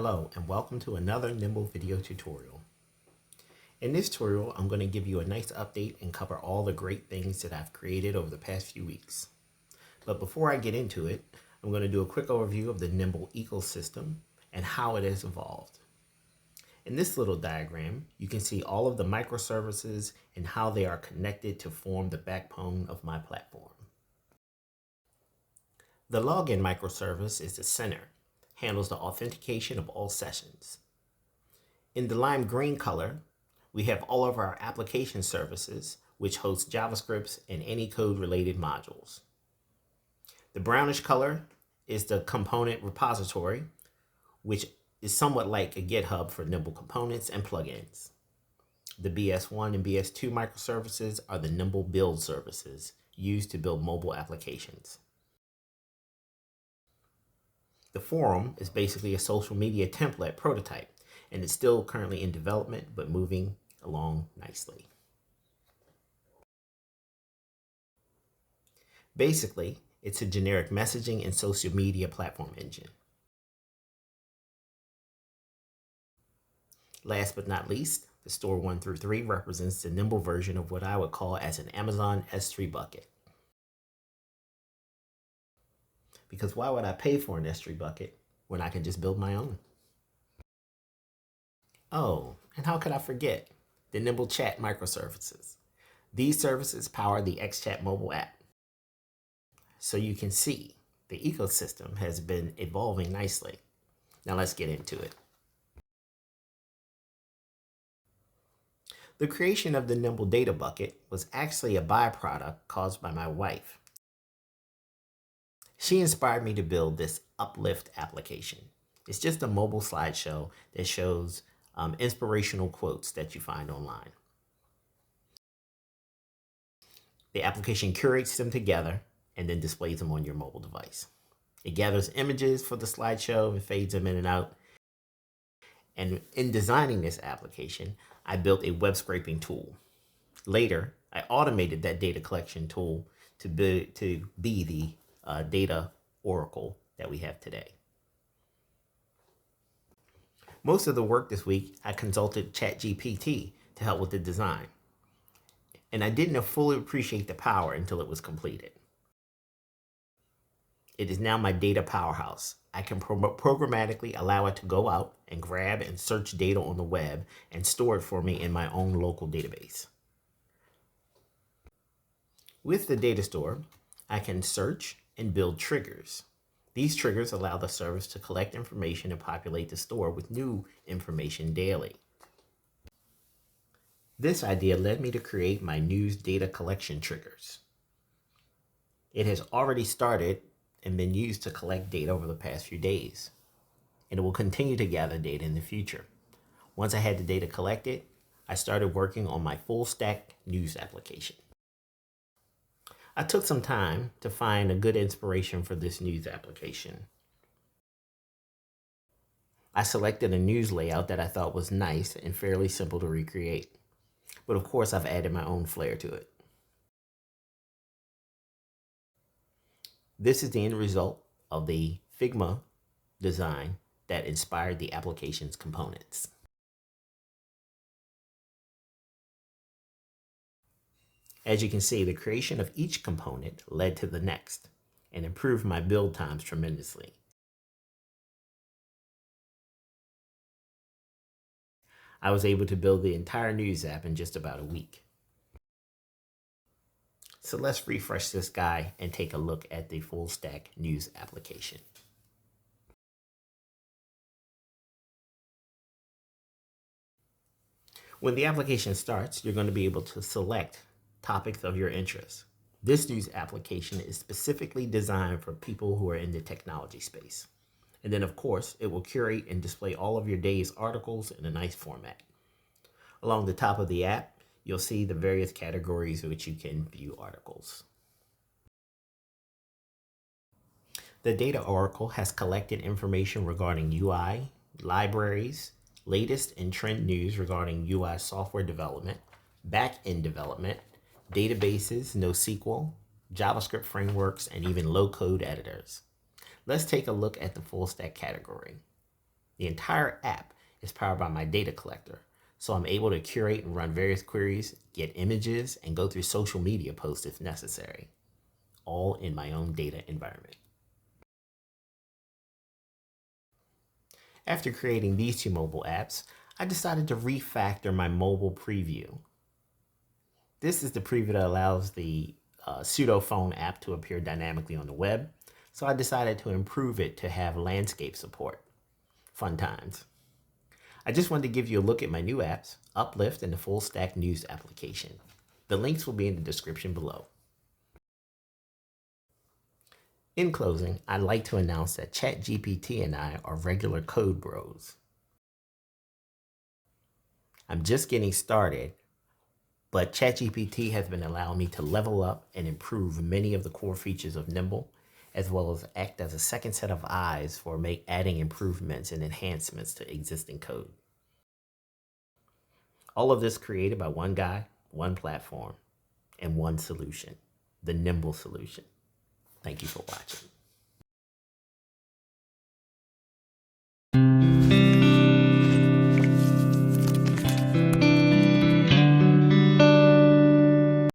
Hello and welcome to another Nimble video tutorial. In this tutorial, I'm going to give you a nice update and cover all the great things that I've created over the past few weeks. But before I get into it, I'm going to do a quick overview of the Nimble ecosystem and how it has evolved. In this little diagram, you can see all of the microservices and how they are connected to form the backbone of my platform. The login microservice is the center, handles the authentication of all sessions. In the lime green color, we have all of our application services, which host JavaScript and any code related modules. The brownish color is the component repository, which is somewhat like a GitHub for Nimble components and plugins. The BS1 and BS2 microservices are the Nimble build services used to build mobile applications. The forum is basically a social media template prototype, and it's still currently in development, but moving along nicely. Basically, it's a generic messaging and social media platform engine. Last but not least, the store 1 through 3 represents the Nimble version of what I would call as an Amazon S3 bucket. Because why would I pay for an S3 bucket when I can just build my own? Oh, and how could I forget the Nimble Chat microservices? These services power the XChat mobile app. So you can see the ecosystem has been evolving nicely. Now let's get into it. The creation of the Nimble data bucket was actually a byproduct caused by my wife. She inspired me to build this Uplift application. It's just a mobile slideshow that shows inspirational quotes that you find online. The application curates them together and then displays them on your mobile device. It gathers images for the slideshow and fades them in and out. And in designing this application, I built a web scraping tool. Later, I automated that data collection tool to be the data oracle that we have today. Most of the work this week, I consulted ChatGPT to help with the design. And I didn't fully appreciate the power until it was completed. It is now my data powerhouse. I can programmatically allow it to go out and grab and search data on the web and store it for me in my own local database. With the data store, I can search and build triggers. These triggers allow the service to collect information and populate the store with new information daily. This idea led me to create my news data collection triggers. It has already started and been used to collect data over the past few days, and it will continue to gather data in the future. Once I had the data collected, I started working on my full stack news application. I took some time to find a good inspiration for this news application. I selected a news layout that I thought was nice and fairly simple to recreate, but of course I've added my own flair to it. This is the end result of the Figma design that inspired the application's components. As you can see, the creation of each component led to the next and improved my build times tremendously. I was able to build the entire news app in just about a week. So let's refresh this guy and take a look at the full stack news application. When the application starts, you're going to be able to select topics of your interest. This news application is specifically designed for people who are in the technology space. And then of course, it will curate and display all of your day's articles in a nice format. Along the top of the app, you'll see the various categories in which you can view articles. The Data Oracle has collected information regarding UI, libraries, latest and trend news regarding UI software development, back-end development, databases, NoSQL, JavaScript frameworks, and even low-code editors. Let's take a look at the full stack category. The entire app is powered by my data collector, so I'm able to curate and run various queries, get images, and go through social media posts if necessary, all in my own data environment. After creating these two mobile apps, I decided to refactor my mobile preview. This is the preview that allows the pseudo phone app to appear dynamically on the web, so I decided to improve it to have landscape support. Fun times. I just wanted to give you a look at my new apps, Uplift and the full stack news application. The links will be in the description below. In closing, I'd like to announce that ChatGPT and I are regular code bros. I'm just getting started, but ChatGPT has been allowing me to level up and improve many of the core features of Nimble, as well as act as a second set of eyes for adding improvements and enhancements to existing code. All of this created by one guy, one platform, and one solution, the Nimble Solution. Thank you for watching.